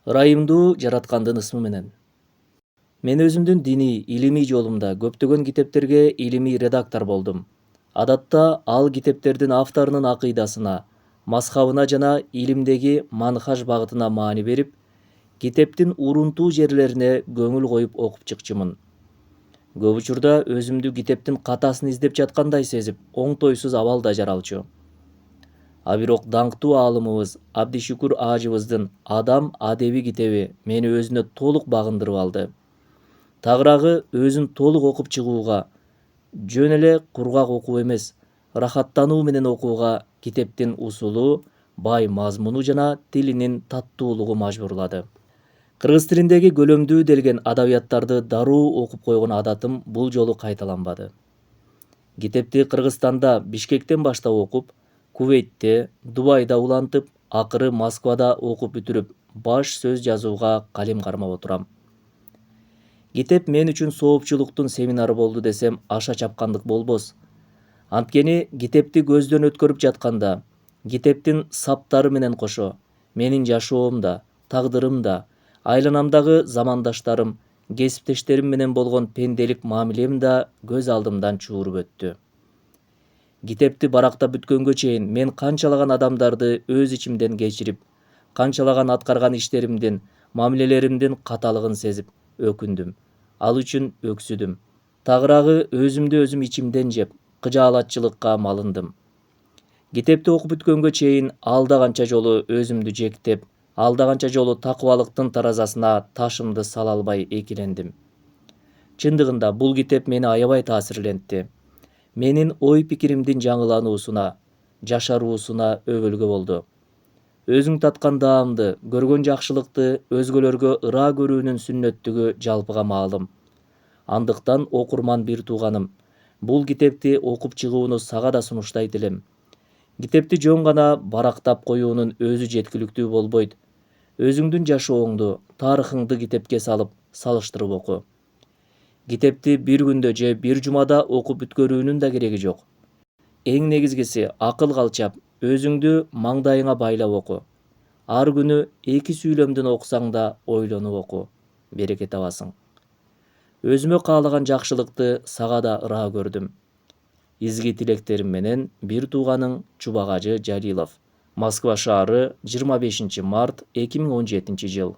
Ырайымдуу жараткандын ысмы менен. Мен өзүмдүн диний, илимий жолумда көптөгөн китептерге илимий редактор болдум. Адатта ал китептердин авторунун акыйдасына, мазхабына жана илимдеги манхаж багытына маани берип, китептин урунтуу жерлерине көңүл коюп окуп чыкчумун. Көп учурда өзүмдү китептин катасын издеп жаткандай сезип, оңтойсуз абалда жаралчу. А бирок даңктуу аалымыбыз Абдишүкүр Аажыбыздын «Адам адеби» китеби мени өзүнө толук багындырып алды. Тагыраагы өзүн толук окуп чыгууга, жөн эле кургак окуу эмес, рахаттануу менен окууга китептин усулу, бай мазмуну жана тилинин таттуулугу мажбурлады. Кыргыз тилиндеги көлөмдүү делген адабияттарды дароо окуп койгон адатым бул жолу кайталанбады. Китепти Кыргызстанда Бишкектен баштап окуп, Кувейтте, Дубайда улантып, акыры Москвада окуп бүтүрүп, баш сөз жазууга калем кармап отурам. Китеп мен үчүн соопчулуктун семинары болду десем аша чапкандык болбос. Анткени китепти көздөн өткөрүп жатканда, китептин саптары менен кошо, менин жашоомда, тагдырымда, айланамдагы замандаштарым, кесиптештерим менен болгон пенделик мамилем да көз алдымдан чууруп өттү. Китепти барактап бүткөнгө чейин мен канчалаган адамдарды өз ичимден кечирип, канчалаган аткарган иштеримдин, мамилелеримдин каталыгын сезип, өкүндүм. Ал үчүн өксүдүм. Тагыраагы өзүмдү өзүм ичимден жеп, кыжаалатчылыкка малындым. Китепти окуп бүткөнгө чейин алда канча жолу өзүмдү жектеп, алда канча жолу такыбалыктын таразасына ташымды сала албай экилендим. Чындыгында бул китеп мени аябай таасирлентти. Менин ой пикиримдин жаңылануусуна, жашаруусуна өбөлгө болду. Өзүң таткан даамды, көргөн жакшылыкты өзгөлөргө ыраа көрүүнүн сүннөттүгү жалпыга маалым. Андыктан окурман бир тууганым, бул китепти окуп чыгууну сага да сунуштайт элем. Китепти жөн гана барактап коюунун өзү жеткиликтүү болбойт. Өзүңдүн жашооңду, тарыхыңды китепке салып, салыштырып оку. Китепти бир күндө же бир жумада окуп бүткөрүүнүн да кереги жок. Эң негизгиси акыл калчап, өзүңдү маңдайыңа байлап оку. Ар күнү 2 сүйлөмдөн окусаң да ойлонуп оку. Береке табасың. Өзүмө каалаган жакшылыкты сага да ыраа көрдүм. Изги тилектерим менен бир тууганың Чубагажы Жалилов. Москва шаары 25 март 2017 жыл.